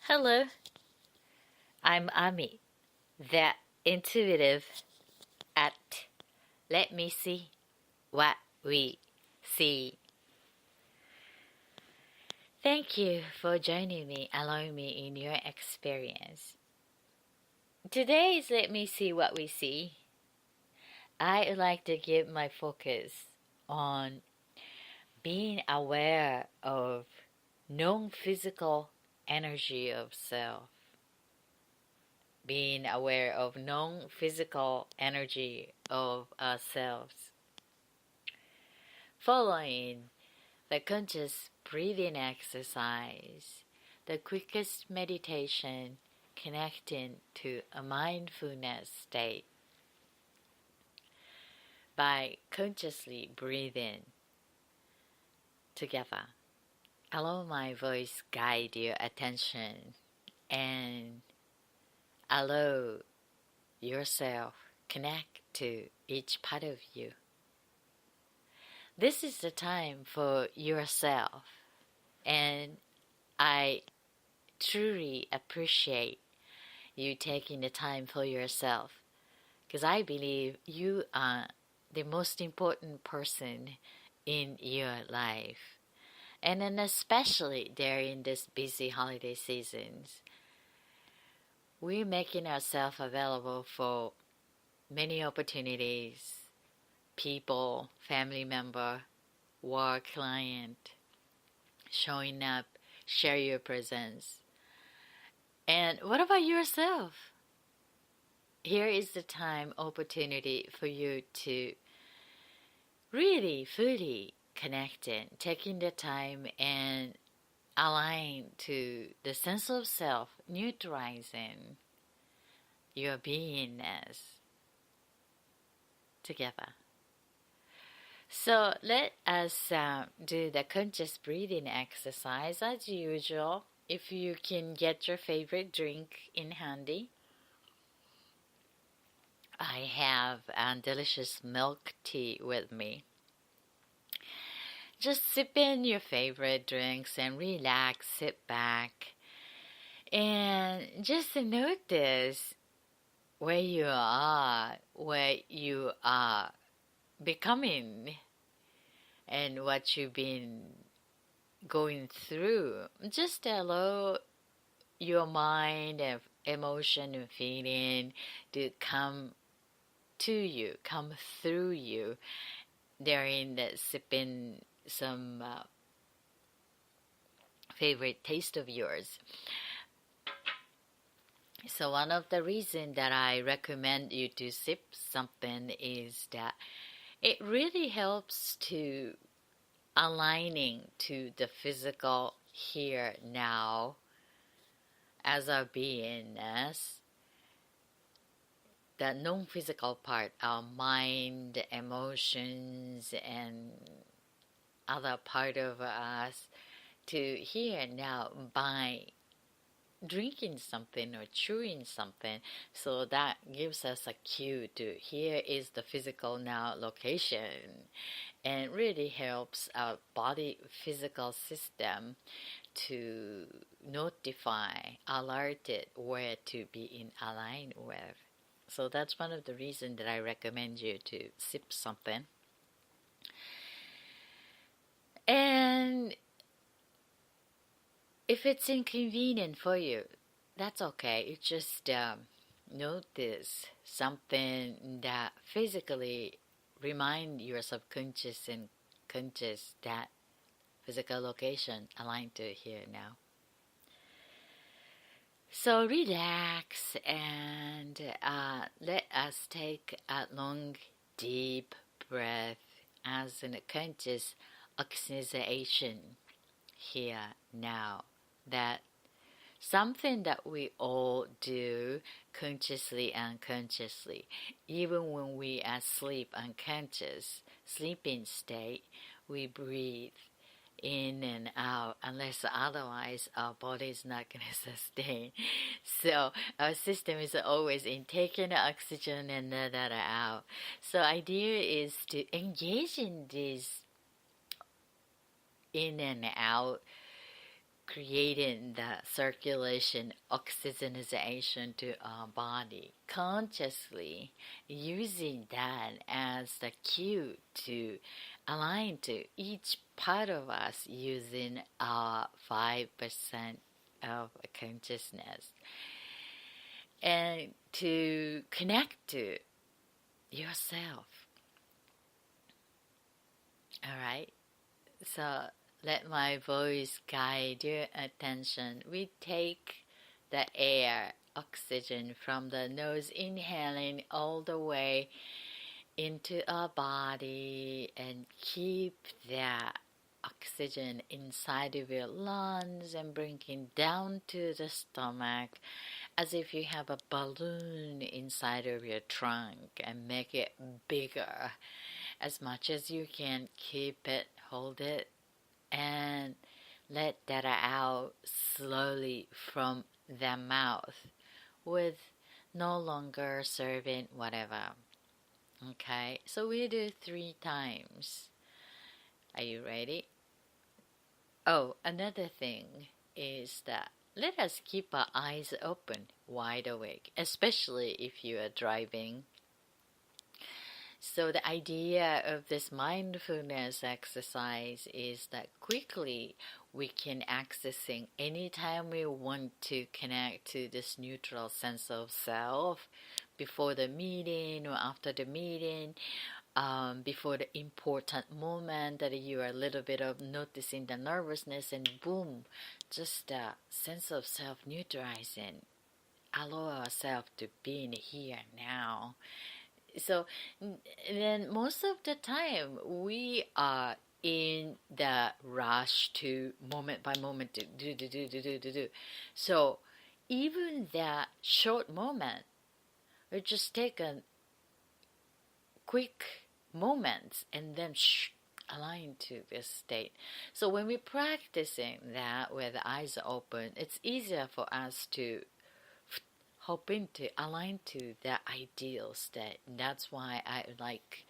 Hello, I'm Ami, the intuitive at Let Me See What We See. Thank you for joining me, allowing me in your experience. Today is Let Me See What We See. I would like to give my focus on being aware of non-physical energy of self. Being aware of non-physical energy of ourselves. Following the conscious breathing exercise, the quickest meditation connecting to a mindfulness state. By consciously breathing together, allow my voice guide your attention and allow yourself connect to each part of you. This is the time for yourself, and I truly appreciate you taking the time for yourself, because I believe you are the most important person in your life. And then especially during this busy holiday seasons, we're making ourselves available for many opportunities, people, family member, work client, showing up, share your presence. And what about yourself? Here is the time opportunity for you to really fully connect in, taking the time and align to the sense of self, neutralizing your beingness together. So let us do the conscious breathing exercise as usual. If you can get your favorite drink in handy. I have a delicious milk tea with me. Just sip in your favorite drinks and relax, sit back, and just notice where you are becoming, and what you've been going through. Just allow your mind and emotion and feeling to come to you, come through you during the sipping some favorite taste of yours. So one of the reasons that I recommend you to sip something is that it really helps to aligning to the physical here now as our beingness, the non-physical part, our mind, emotions, and other part of us to here now by drinking something or chewing something. So that gives us a cue to here is the physical now location, and really helps our body physical system to notify, alert it where to be in align with. So that's one of the reasons that I recommend you to sip something. And if it's inconvenient for you, that's okay. You just notice something that physically remind your subconscious and conscious that physical location aligned to here now. So relax and let us take a long, deep breath as a conscious oxygenation here now. That something that we all do consciously and unconsciously, even when we are asleep, unconscious, sleeping state, we breathe in and out, unless otherwise our body is not going to sustain. So our system is always in taking the oxygen and that out. So idea is to engage in this in and out, creating the circulation, oxygenization to our body, consciously using that as the cue to align to each part of us using our 5% of consciousness and to connect to yourself. All right, so let my voice guide your attention. We take the air, oxygen from the nose, inhaling all the way into our body and keep that oxygen inside of your lungs and bringing down to the stomach as if you have a balloon inside of your trunk and make it bigger as much as you can. Keep it, hold it, and let that out slowly from the mouth with no longer serving whatever. Okay, so we do 3 times. Are you ready? Oh, another thing is that let us keep our eyes open, wide awake, especially if you are driving. So the idea of this mindfulness exercise is that quickly we can accessing anytime we want to connect to this neutral sense of self, before the meeting or after the meeting, before the important moment that you are a little bit of noticing the nervousness, and boom, just the sense of self neutralizing. Allow ourselves to be in here now. So then most of the time we are in the rush to moment by moment to do. So even that short moment, we just take a quick moment and then align to this state. So when we're practicing that with the eyes open, it's easier for us to hoping to align to the ideal state. That's why I like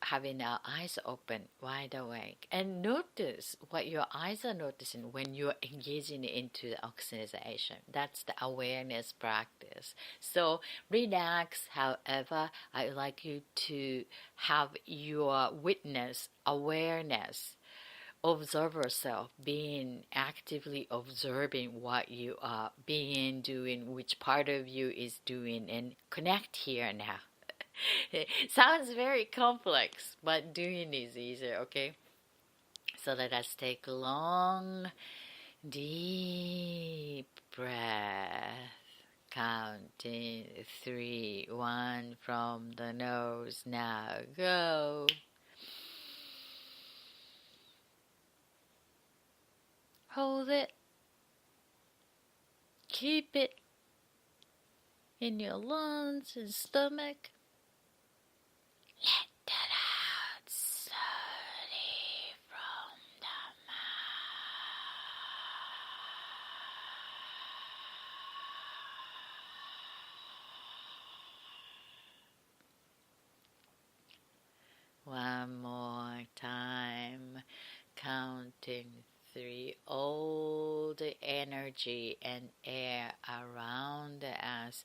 having our eyes open, wide awake, and notice what your eyes are noticing when you're engaging into the oxygenization. That's the awareness practice. So relax. However, I would like you to have your witness, awareness, observer self, being actively observing what you are being, doing, which part of you is doing, and connect here now. It sounds very complex, but doing is easier, okay? So let us take a long, deep breath. Counting 3, 1 from the nose. Now go. Hold it. Keep it in your lungs and stomach. Let that out slowly from the mouth. One more time. Counting 3. All the energy and air around us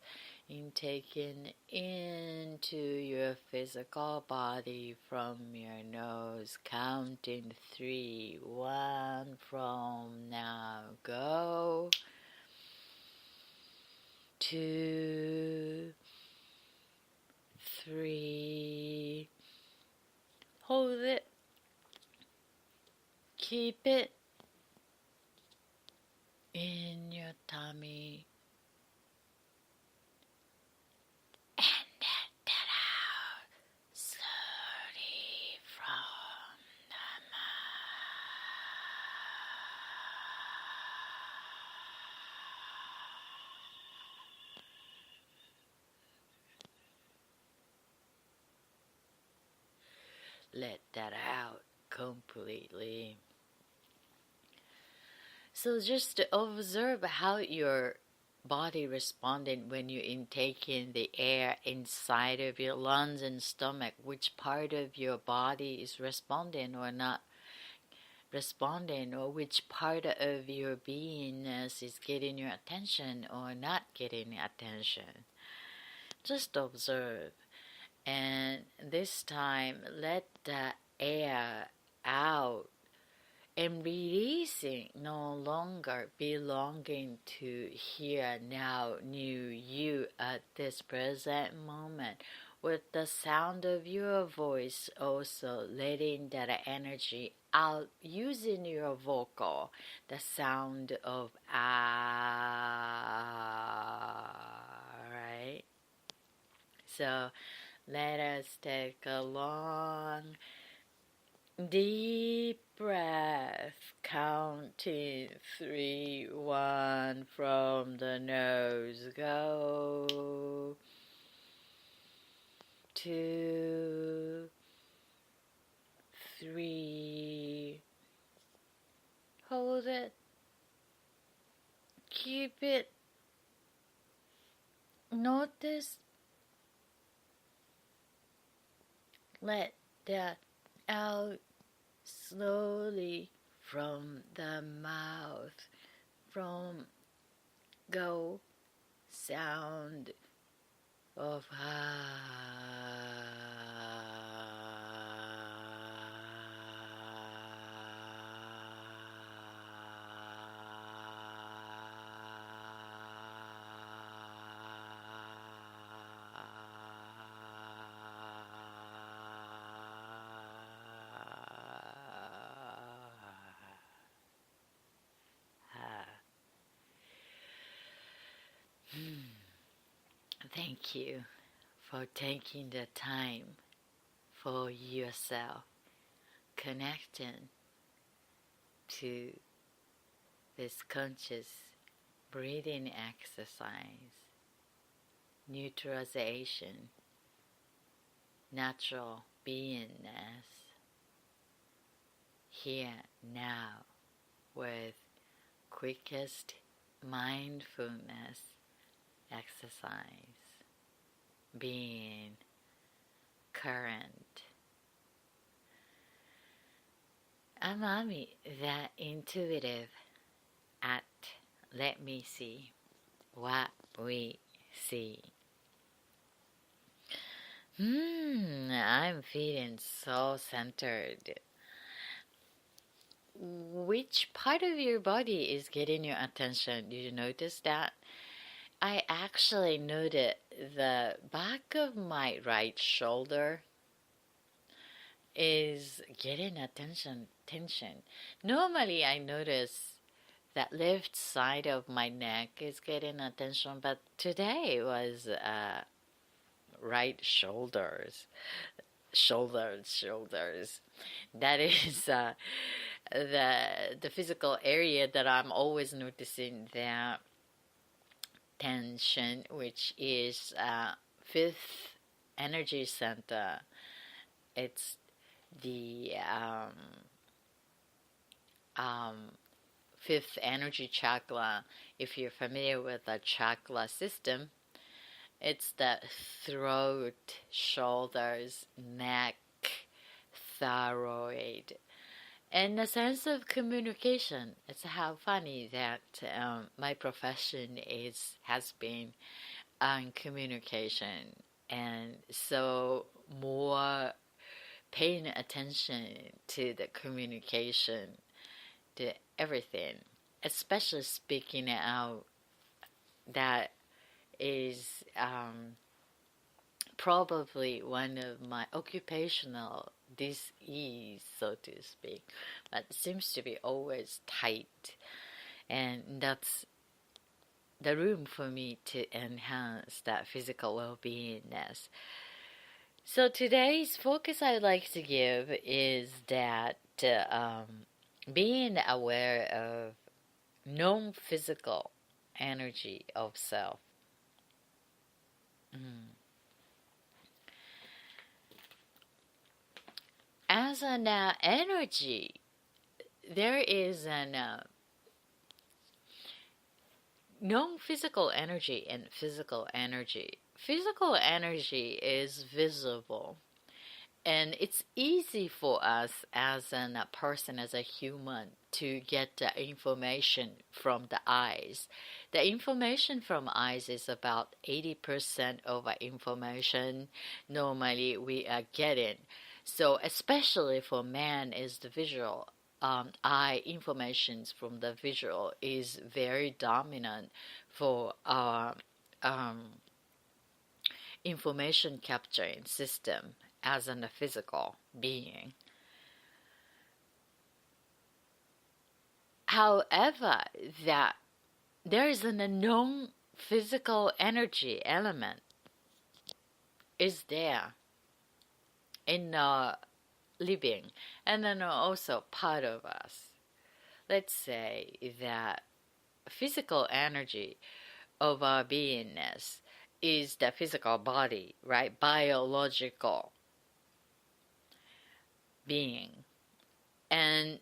taken into your physical body from your nose. Counting 3. 1 from now. Go. 2, 3. Hold it. Keep it in your tummy. And let that out slowly from the mouth. Let that out completely. So just to observe how your body responding when you intaking the air inside of your lungs and stomach, which part of your body is responding or not. responding, or which part of your beingness is getting your attention or not getting attention. Just observe. And this time, let the air out and releasing, no longer belonging to here, now, new you at this present moment. With the sound of your voice, also letting that energy out using your vocal, the sound of ah, right? So let us take a long, deep breath, counting 3, 1 from the nose. Go. 2, 3. Hold it. Keep it. Notice. Let that out slowly from the mouth. From go sound of Thank you for taking the time for yourself, connecting to this conscious breathing exercise, neutralization, natural beingness, here now with quickest mindfulness exercise, being current. Amami, that intuitive at let me see what we see. I'm feeling so centered. Which part of your body is getting your attention? Did you notice that? I actually noted the back of my right shoulder is getting tension. Normally I notice that left side of my neck is getting attention, but today was right shoulders. That is the physical area that I'm always noticing that tension, which is fifth energy center. It's the fifth energy chakra. If you're familiar with the chakra system, it's the throat, shoulders, neck, thyroid, and the sense of communication. It's how funny that my profession has been on communication, and so more paying attention to the communication, to everything, especially speaking out. That is probably one of my occupational dis-ease, so to speak, but it seems to be always tight, and that's the room for me to enhance that physical well-beingness. So today's focus I'd like to give is that being aware of non-physical energy of self. As an energy, there is an non-physical energy and physical energy. Physical energy is visible, And it's easy for us as a person, as a human, to get the information from the eyes. The information from eyes is about 80% of our information normally we are getting. So especially for man is the visual. Eye informations from the visual is very dominant for our information capturing system as in a physical being. However, that there is an unknown physical energy element is there in living, and then also part of us. Let's say that physical energy of our beingness is the physical body, right? Biological being. And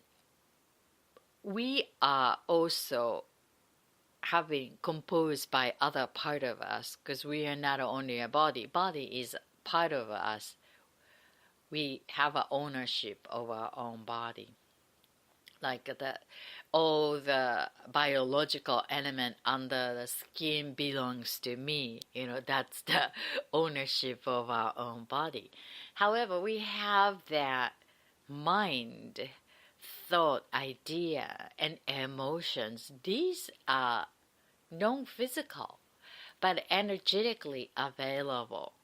we are also having composed by other part of us, because we are not only a body. Body is part of us. We have an ownership of our own body. Like all the biological element under the skin belongs to me. That's the ownership of our own body. However, we have that mind, thought, idea, and emotions. These are non-physical, but energetically available,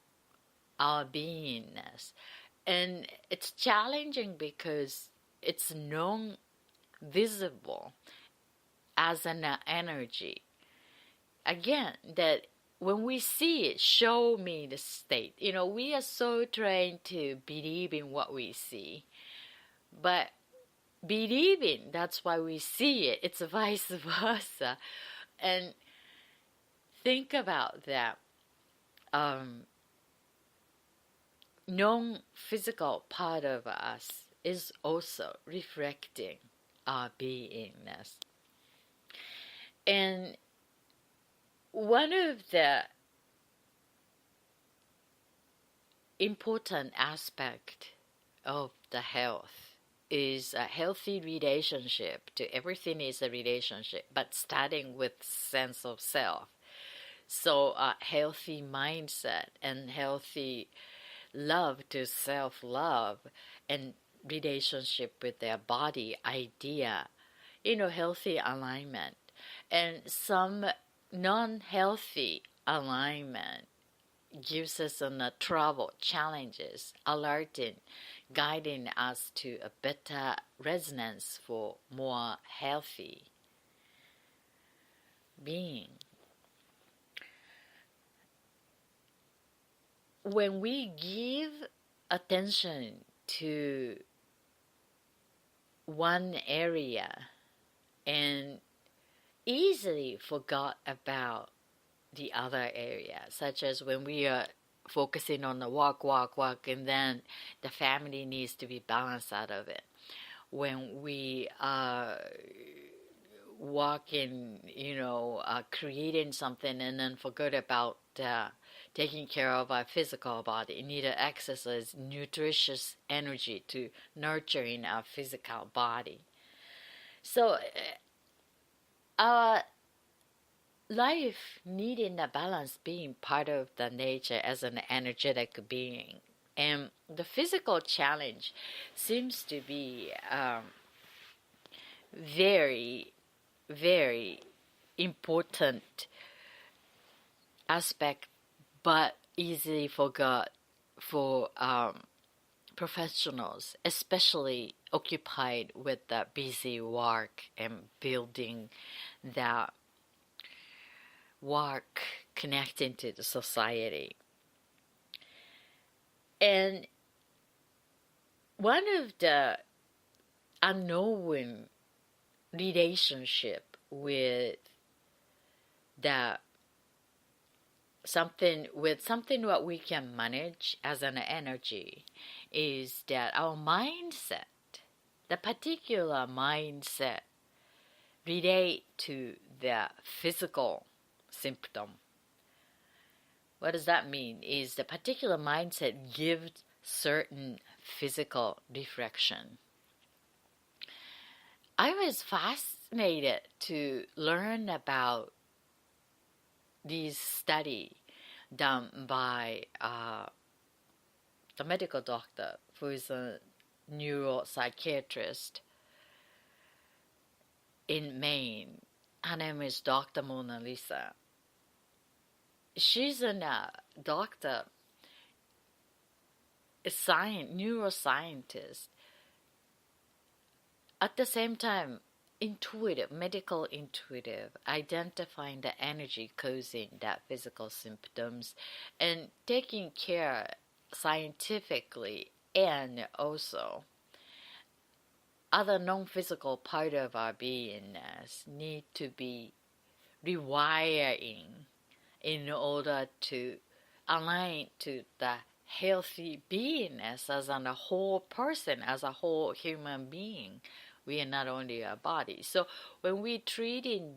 our beingness. And it's challenging because it's non-visible as an energy. Again, that when we see it, show me the state. We are so trained to believe in what we see. But believing, that's why we see it. It's vice versa. And think about that. Non-physical part of us is also reflecting our beingness. And one of the important aspects of the health is a healthy relationship to everything is a relationship, but starting with sense of self. So a healthy mindset and healthy love to self-love and relationship with their body, idea, healthy alignment. And some non-healthy alignment gives us trouble, challenges, alerting, guiding us to a better resonance for more healthy being. When we give attention to one area and easily forgot about the other area, such as when we are focusing on the walk, and then the family needs to be balanced out of it. When we are walking, creating something and then forget about taking care of our physical body, need to exercise nutritious energy to nurturing our physical body. So our life needing a balance, being part of the nature as an energetic being. And the physical challenge seems to be very, very important aspect, but easily forgot for professionals, especially occupied with the busy work and building that work connecting to the society. And one of the unknown relationship with the something what we can manage as an energy is that our mindset, the particular mindset relate to the physical symptom. What does that mean? Is the particular mindset gives certain physical reflection. I was fascinated to learn about these study done by the medical doctor who is a neuropsychiatrist in Maine. Her name is Dr. Mona Lisa. She's a doctor, a neuroscientist, at the same time intuitive, medical intuitive, identifying the energy causing that physical symptoms and taking care scientifically, and also other non-physical part of our beingness need to be rewiring in order to align to the healthy beingness as a whole person, as a whole human being. We are not only a body. So when we treat in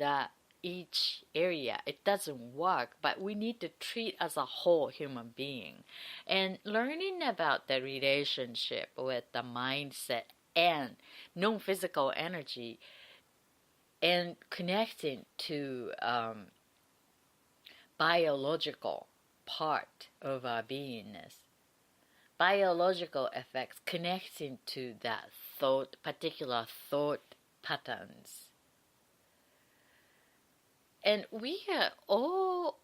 each area, it doesn't work, but we need to treat as a whole human being. And learning about the relationship with the mindset and non-physical energy and connecting to biological part of our beingness, biological effects connecting to that particular thought patterns. And we are all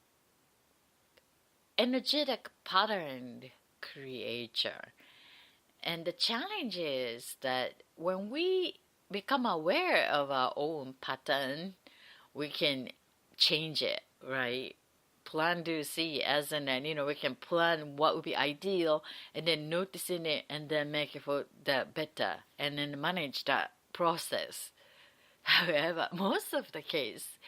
energetic pattern creature. And the challenge is that when we become aware of our own pattern, we can change it, right? Plan to see as in, we can plan what would be ideal and then noticing it and then make it for the better and then manage that process. However, most of the case,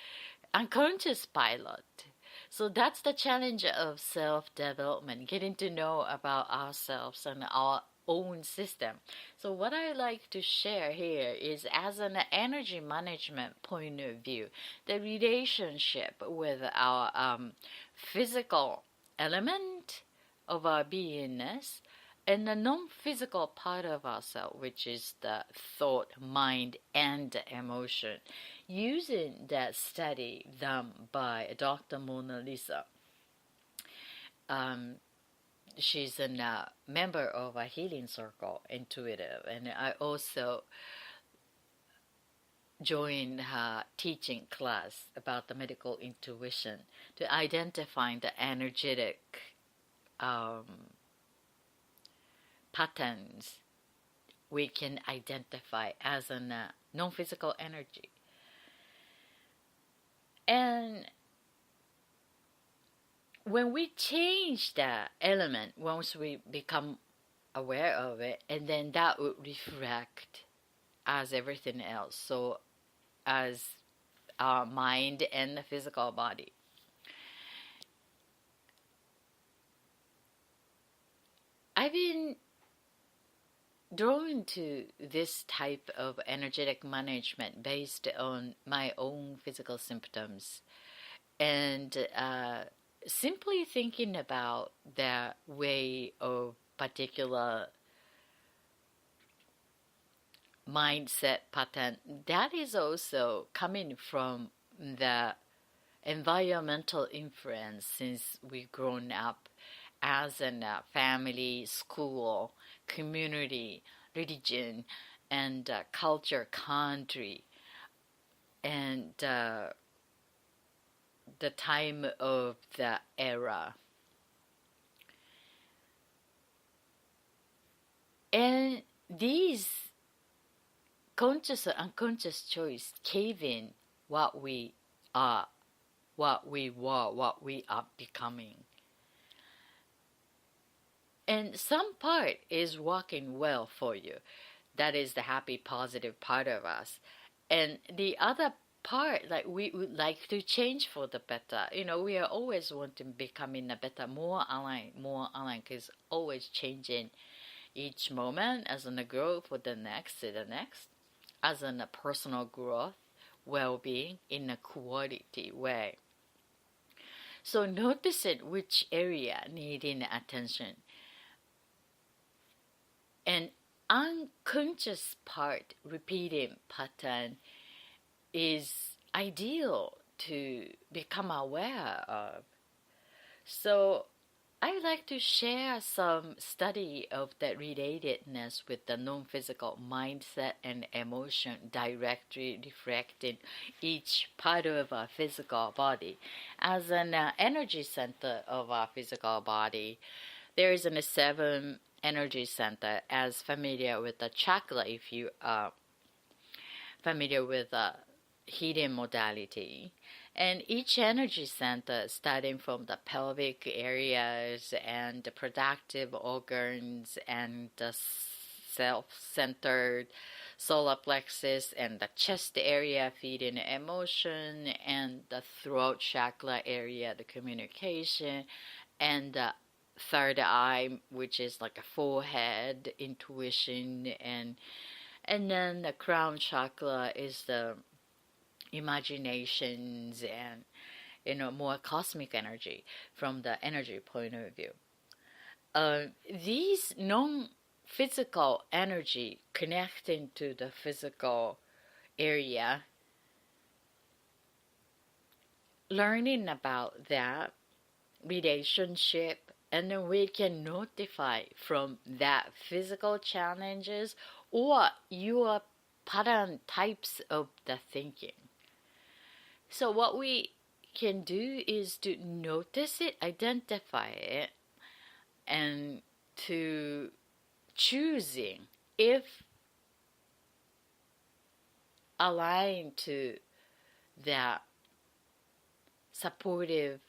unconscious pilot. So that's the challenge of self-development, getting to know about ourselves and our own system. So what I like to share here is, as an energy management point of view, the relationship with our physical element of our beingness and the non-physical part of ourselves, which is the thought, mind, and emotion, using that study done by Dr. Mona Lisa. She's a member of a healing circle, intuitive, and I also joined her teaching class about the medical intuition to identify the energetic patterns we can identify as a non-physical energy. And when we change that element, once we become aware of it, and then that would reflect as everything else, so as our mind and the physical body. I've been drawn to this type of energetic management based on my own physical symptoms, and simply thinking about the way of particular mindset pattern, that is also coming from the environmental influence since we've grown up as a family, school, community, religion, and culture, country, and the time of the era. And these conscious or unconscious choice cave in what we are, what we were, what we are becoming. And some part is working well for you. That is the happy, positive part of us. And the other part, like, we would like to change for the better. We are always wanting becoming a better, more aligned, because always changing each moment as in a growth for the next to the next, as in a personal growth, well-being in a quality way. So notice it, which area needing attention. And unconscious part repeating pattern is ideal to become aware of. So I would like to share some study of the relatedness with the non-physical mindset and emotion directly reflecting each part of our physical body. As an energy center of our physical body, there is a 7 energy center, as familiar with the chakra if you are familiar with healing modality. And each energy center, starting from the pelvic areas and the productive organs and the self-centered solar plexus and the chest area, feeding emotion, and the throat chakra area, the communication, and the third eye, which is like a forehead, intuition, and then the crown chakra is the imaginations and more cosmic energy from the energy point of view. These non-physical energy connecting to the physical area, learning about that relationship, and then we can notify from that physical challenges or your pattern types of the thinking. So what we can do is to notice it, identify it, and to choosing if aligned to that supportive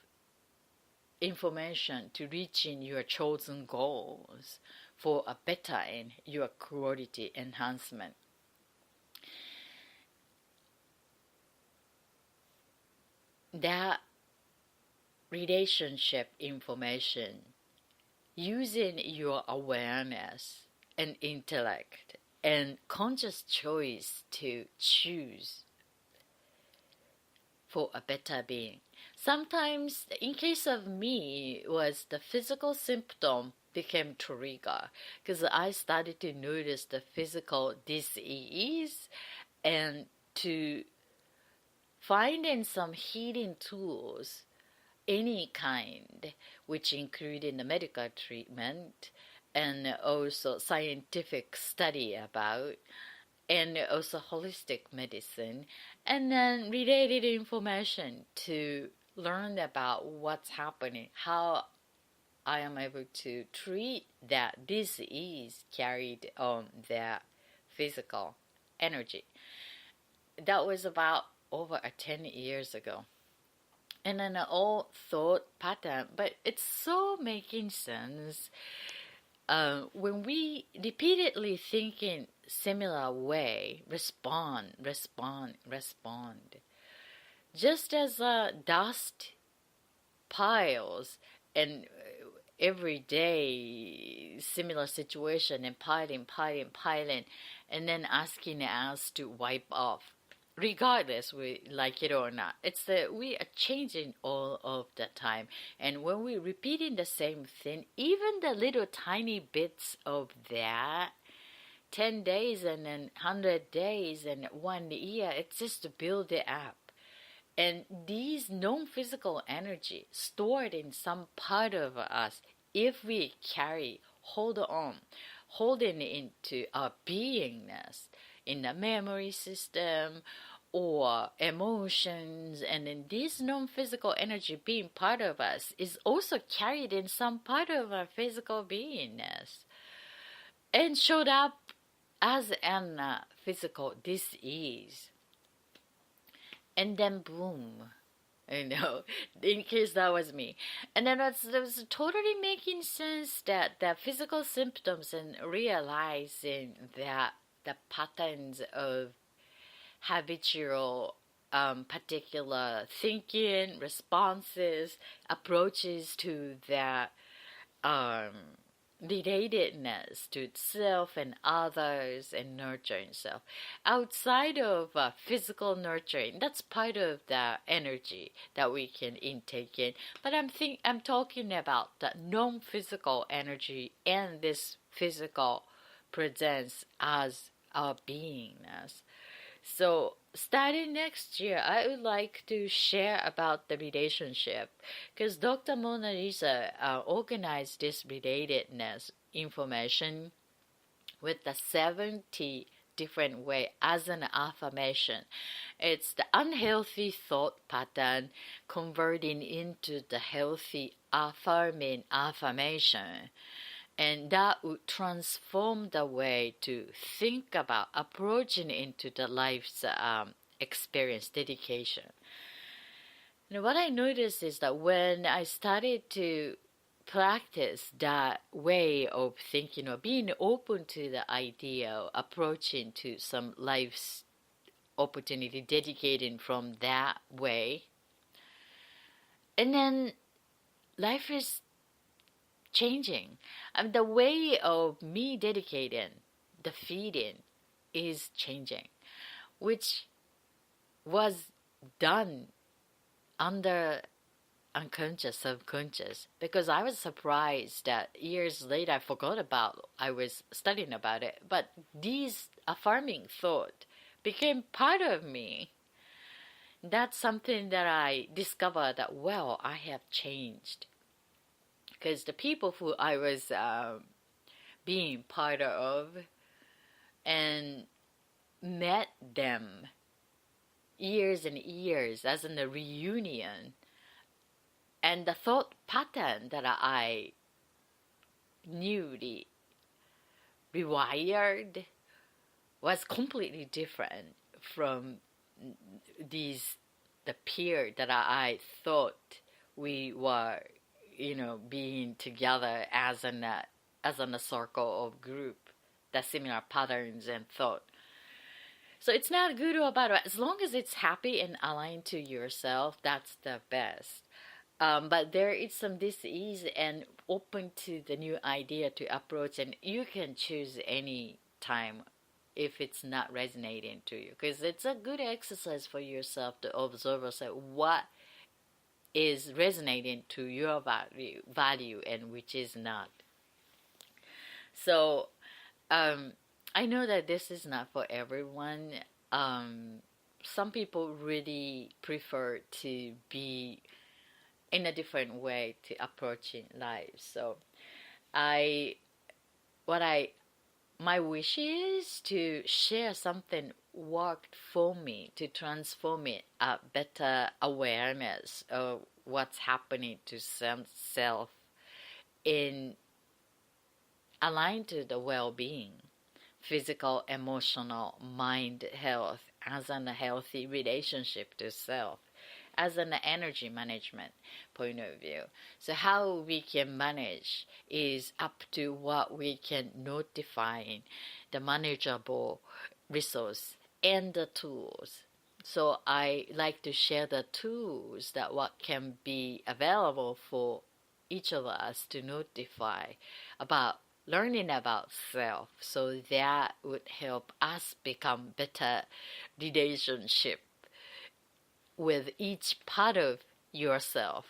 information to reaching your chosen goals for a better in your quality enhancement. That relationship information, using your awareness and intellect and conscious choice to choose for a better being. Sometimes, in case of me, was the physical symptom became trigger because I started to notice the physical dis-ease and to finding some healing tools, any kind, which included the medical treatment and also scientific study about, and also holistic medicine, and then related information to learn about what's happening, how I am able to treat that disease carried on their physical energy. That was about over 10 years ago. And then an old thought pattern, but it's so making sense when we repeatedly think in similar way, respond. Just as dust piles and every day similar situation and piling, and then asking us to wipe off. Regardless, we like it or not, it's that we are changing all of the time, and when we're repeating the same thing, even the little tiny bits of that, 10 days and then 100 days and 1 year, it's just to build it up. And these non-physical energy stored in some part of us, if we holding into our beingness in the memory system or emotions, and then this non-physical energy being part of us is also carried in some part of our physical beingness and showed up as an physical dis-ease. And then boom, in case that was me. And then it was totally making sense that the physical symptoms and realizing that the patterns of habitual particular thinking, responses, approaches to that relatedness to itself and others and nurturing self outside of physical nurturing. That's part of the energy that we can intake in, but I'm talking about the non-physical energy and this physical presents as our beingness. So starting next year, I would like to share about the relationship, because Dr. Mona Lisa organized this relatedness information with the 70 different way as an affirmation. It's the unhealthy thought pattern converting into the healthy affirming affirmation. And that would transform the way to think about approaching into the life's experience, dedication. And what I noticed is that when I started to practice that way of thinking, or being open to the idea of approaching to some life's opportunity, dedicating from that way, and then life is changing. The way of me dedicating, the feeding, is changing, which was done under unconscious, subconscious, because I was surprised that years later I forgot about, I was studying about it, but these affirming thought became part of me. That's something that I discovered that, well, I have changed. Because the people who I was being part of and met them years and years as in a reunion, and the thought pattern that I newly rewired was completely different from the peer that I thought we were, being together as in a circle of group, the similar patterns and thought. So it's not good or bad. As long as it's happy and aligned to yourself, that's the best. But there is some dis-ease and open to the new idea to approach, and you can choose any time if it's not resonating to you, because it's a good exercise for yourself to observe yourself, what is resonating to your value and which is not. So I know that this is not for everyone. Some people really prefer to be in a different way to approaching life. So my wish is to share something worked for me to transform it, a better awareness of what's happening to self in aligned to the well-being, physical, emotional, mind health, as in a healthy relationship to self, as an energy management point of view. So how we can manage is up to what we can notify, the manageable resource and the tools. So I like to share the tools that what can be available for each of us to notify about learning about self, so that would help us become better relationship with each part of yourself.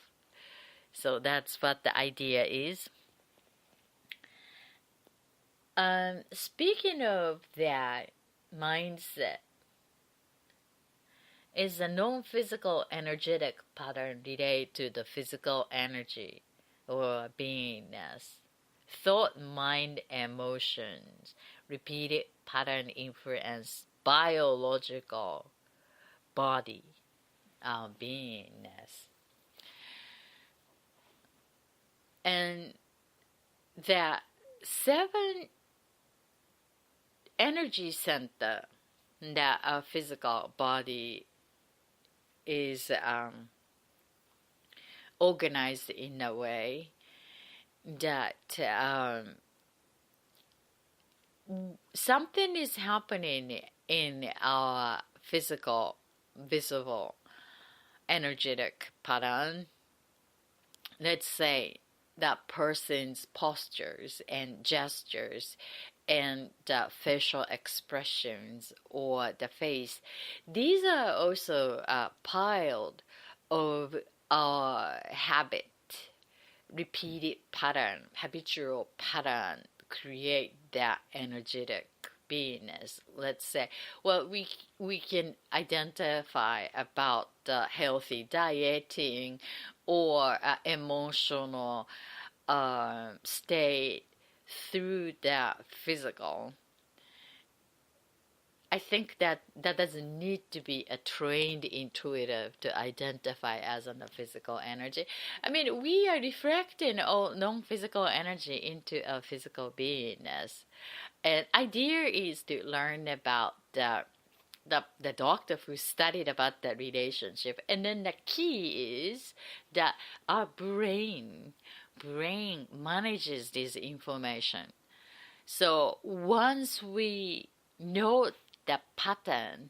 So that's what the idea is. Speaking of that, mindset is a non-physical energetic pattern related to the physical energy or beingness. Thought, mind, emotions, repeated pattern influence biological body, beingness. And that 7 energy center that our physical body is organized in a way that something is happening in our physical, visible, energetic pattern. Let's say that person's postures and gestures and the facial expressions or the face. These are also piled of our habit, repeated pattern, habitual pattern create that energetic beingness. Let's say, well, we can identify about healthy dieting or emotional state through that physical. I think that doesn't need to be a trained intuitive to identify as a physical energy. I mean, we are reflecting all non-physical energy into a physical beingness. And idea is to learn about the doctor who studied about that relationship. And then the key is that our brain manages this information. So once we know the pattern,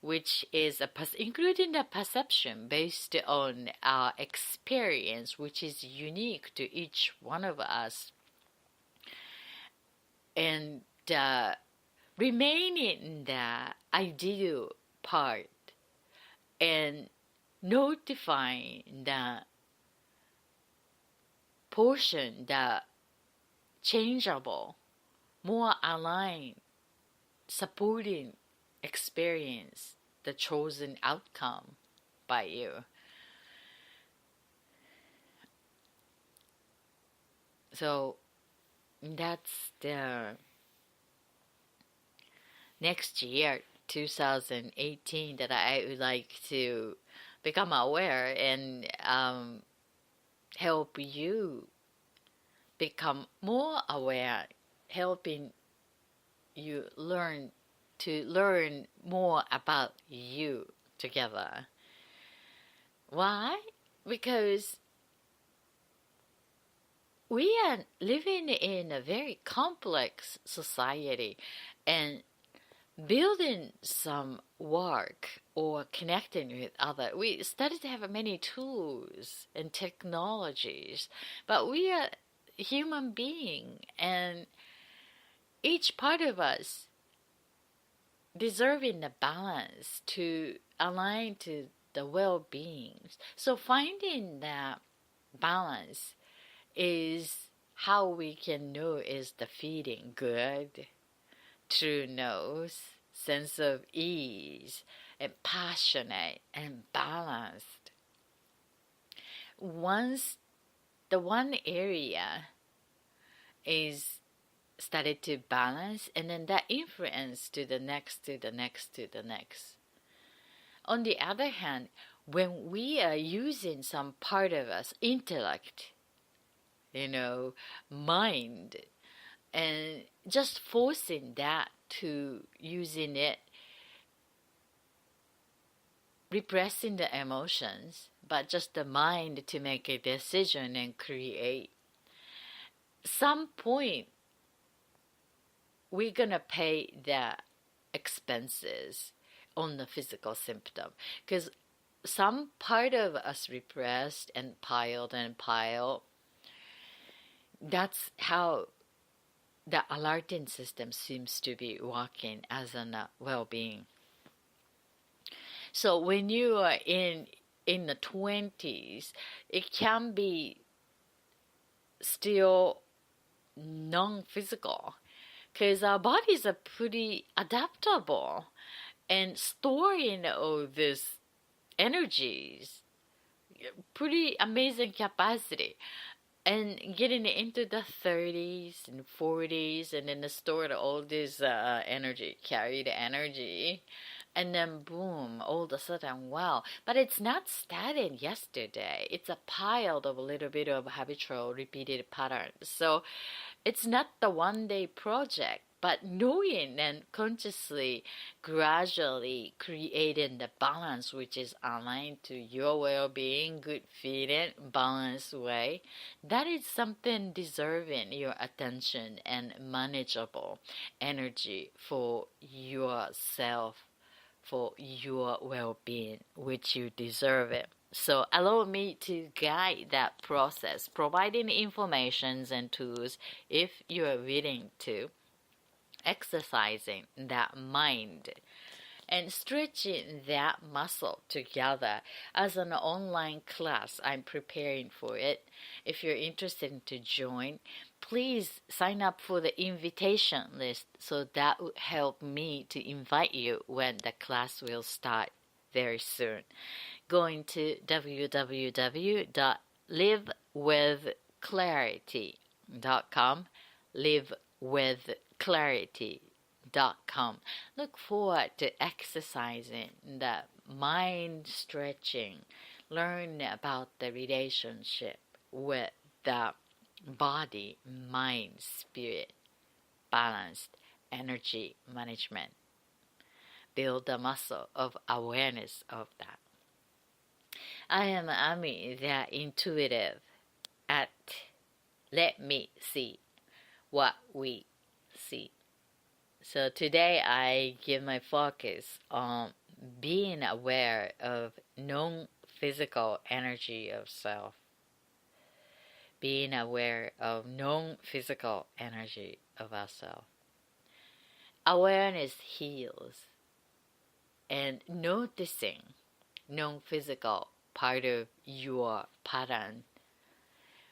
which is including the perception based on our experience, which is unique to each one of us, and remaining the ideal part and notifying the portion that changeable, more aligned, supporting experience, the chosen outcome by you. So that's the next year, 2018, that I would like to become aware and help you become more aware, helping you learn more about you together. Why? Because we are living in a very complex society, and building some work or connecting with others, we started to have many tools and technologies, but we are human being, and each part of us deserving the balance to align to the well-being. So finding that balance is how we can know is the feeling good, true knows, sense of ease, and passionate and balanced. Once the one area is started to balance, and then that influence to the next, to the next, to the next. On the other hand, when we are using some part of us, intellect, mind, and just forcing that to using it, repressing the emotions, but just the mind to make a decision and create, some point we're gonna pay the expenses on the physical symptom, because some part of us repressed and piled. That's how the alerting system seems to be working as a well-being. So when you are in the 20s, it can be still non-physical, because our bodies are pretty adaptable and storing all these energies, pretty amazing capacity. And getting into the 30s and 40s, and then stored all this energy, carried energy, and then boom, all of a sudden, wow. But it's not starting yesterday. It's a pile of a little bit of habitual repeated patterns. So it's not the one-day project, but knowing and consciously, gradually creating the balance which is aligned to your well-being, good feeling, balanced way, that is something deserving your attention and manageable energy for yourself, for your well-being, which you deserve it. So allow me to guide that process, providing informations and tools if you are willing to, exercising that mind and stretching that muscle together as an online class. I'm preparing for it. If you're interested to join, please sign up for the invitation list, so that would help me to invite you when the class will start very soon. Going to www.livewithclarity.com, livewithclarity.com. Look forward to exercising the mind stretching, learn about the relationship with the body, mind, spirit, balanced energy management. Build the muscle of awareness of that. I am Ami, the intuitive, at Let Me See What We See. So today I give my focus on being aware of non-physical energy of self. Being aware of non-physical energy of ourselves. Awareness heals, and noticing non-physical part of your pattern,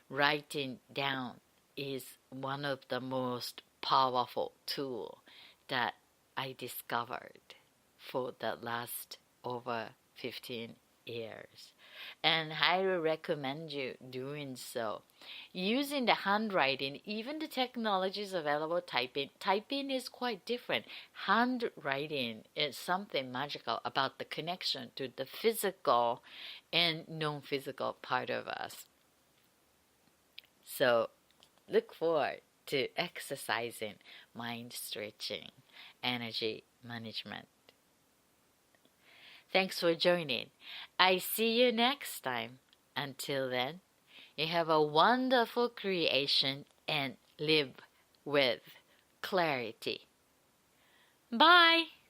writing down is one of the most powerful tools that I discovered for the last over 15 years, and highly recommend you doing so. Using the handwriting, even the technologies available, typing is quite different. Handwriting is something magical about the connection to the physical and non-physical part of us. So look forward to exercising mind stretching, energy management. Thanks for joining. I see you next time. Until then, you have a wonderful creation and live with clarity. Bye!